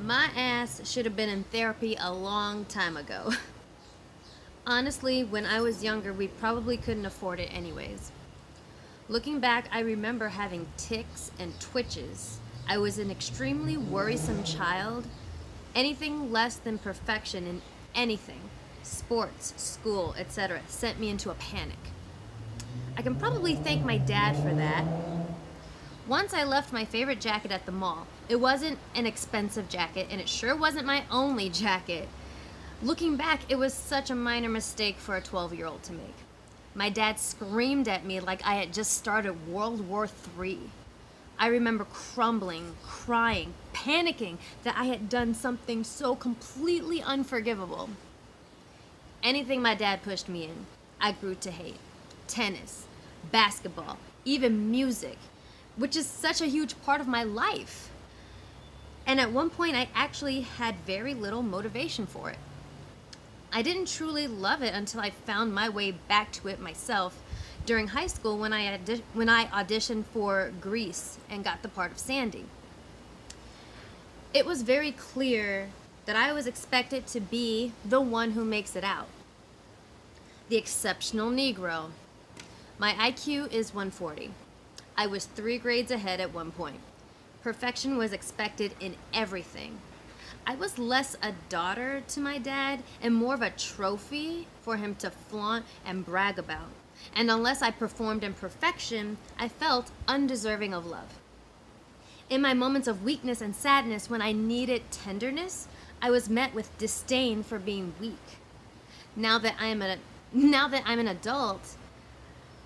My ass should have been in therapy a long time ago. Honestly, when I was younger, we probably couldn't afford it anyways. Looking back, I remember having tics and twitches. I was an extremely worrisome child. Anything less than perfection in anything, sports, school, etc., sent me into a panic. I can probably thank my dad for that. Once I left my favorite jacket at the mall. It wasn't an expensive jacket, and it sure wasn't my only jacket. Looking back, it was such a minor mistake for a 12-year-old to make. My dad screamed at me like I had just started World War III. I remember crumbling, crying, panicking that I had done something so completely unforgivable. Anything my dad pushed me in, I grew to hate. Tennis, basketball, even music, which is such a huge part of my life. And at one point, I actually had very little motivation for it. I didn't truly love it until I found my way back to it myself during high school when I auditioned for Grease and got the part of Sandy. It was very clear that I was expected to be the one who makes it out. The exceptional Negro. My IQ is 140. I was 3 grades ahead at one point. Perfection was expected in everything. I was less a daughter to my dad and more of a trophy for him to flaunt and brag about. And unless I performed in perfection, I felt undeserving of love. In my moments of weakness and sadness when I needed tenderness, I was met with disdain for being weak. Now that I'm an adult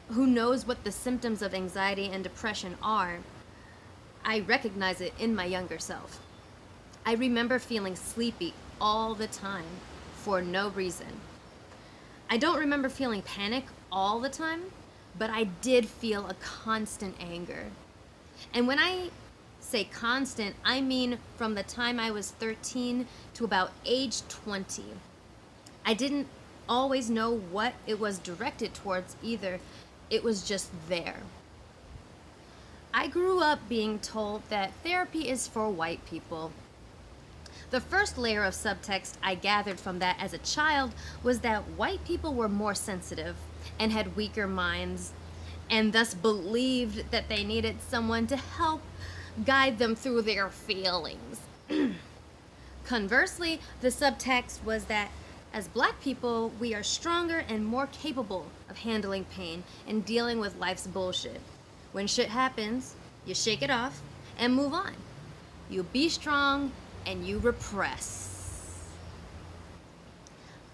who knows what the symptoms of anxiety and depression are, I recognize it in my younger self. I remember feeling sleepy all the time for no reason. I don't remember feeling panic all the time, but I did feel a constant anger. And when I say constant, I mean from the time I was 13 to about age 20. I didn't always know what it was directed towards either. It was just there. I grew up being told that therapy is for white people. The first layer of subtext I gathered from that as a child was that white people were more sensitive and had weaker minds, and thus believed that they needed someone to help guide them through their feelings. Conversely, the subtext was that as black people, we are stronger and more capable of handling pain and dealing with life's bullshit. When shit happens, you shake it off and move on. You be strong and you repress.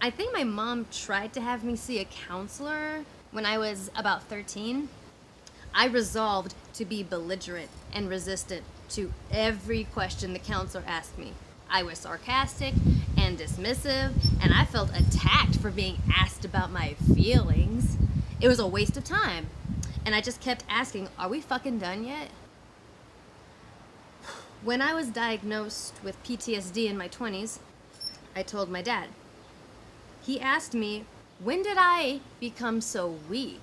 I think my mom tried to have me see a counselor when I was about 13. I resolved to be belligerent and resistant to every question the counselor asked me. I was sarcastic and dismissive, and I felt attacked for being asked about my feelings. It was a waste of time. And I just kept asking, are we fucking done yet? When I was diagnosed with PTSD in my 20s, I told my dad. He asked me, when did I become so weak?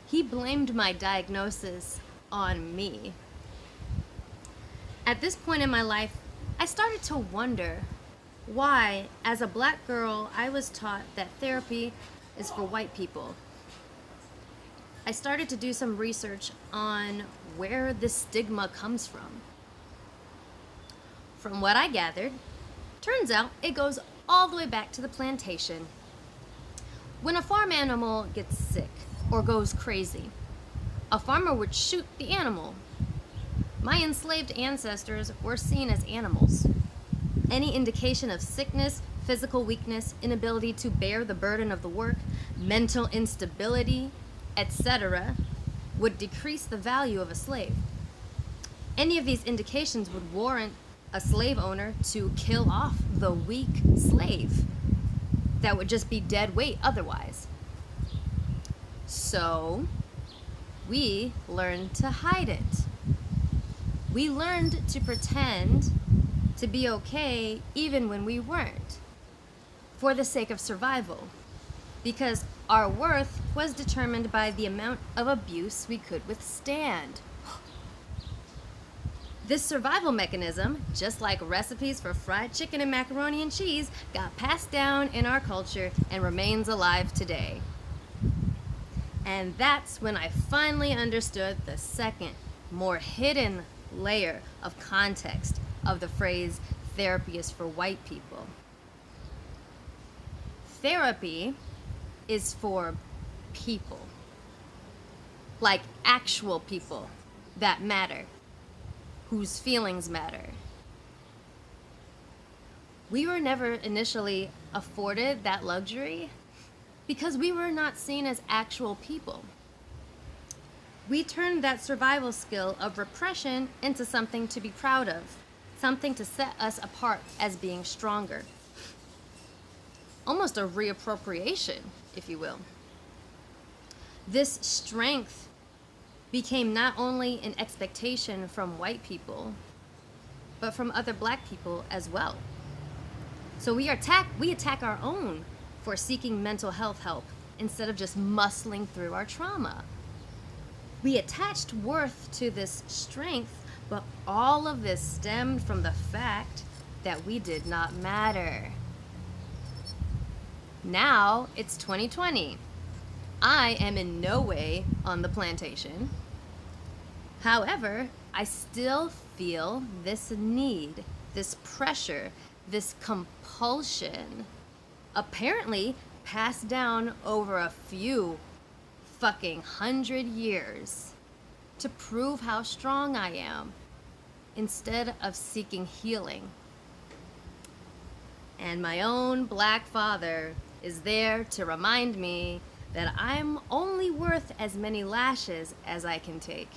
He blamed my diagnosis on me. At this point in my life, I started to wonder why, as a black girl, I was taught that therapy is for white people. I started to do some research on where this stigma comes from. From what I gathered, turns out it goes all the way back to the plantation. When a farm animal gets sick or goes crazy, a farmer would shoot the animal. My enslaved ancestors were seen as animals. Any indication of sickness, physical weakness, inability to bear the burden of the work, mental instability, etc., would decrease the value of a slave. Any of these indications would warrant a slave owner to kill off the weak slave that would just be dead weight otherwise. So, we learned to hide it. We learned to pretend to be okay even when we weren't, for the sake of survival, because our worth was determined by the amount of abuse we could withstand. This survival mechanism, just like recipes for fried chicken and macaroni and cheese, got passed down in our culture and remains alive today. And that's when I finally understood the second, more hidden layer of context of the phrase therapy is for white people. Therapy is for people, like actual people that matter, whose feelings matter. We were never initially afforded that luxury because we were not seen as actual people. We turned that survival skill of repression into something to be proud of, something to set us apart as being stronger. Almost a reappropriation, if you will. This strength became not only an expectation from white people, but from other black people as well. So we attack our own for seeking mental health help instead of just muscling through our trauma. We attached worth to this strength, but all of this stemmed from the fact that we did not matter. Now it's 2020. I am in no way on the plantation. However, I still feel this need, this pressure, this compulsion, apparently passed down over a few fucking 100 years, to prove how strong I am instead of seeking healing. And my own black father is there to remind me that I'm only worth as many lashes as I can take.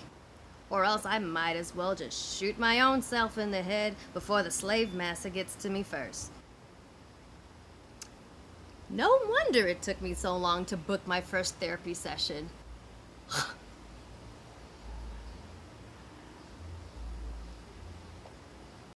Or else I might as well just shoot my own self in the head before the slave master gets to me first. No wonder it took me so long to book my first therapy session.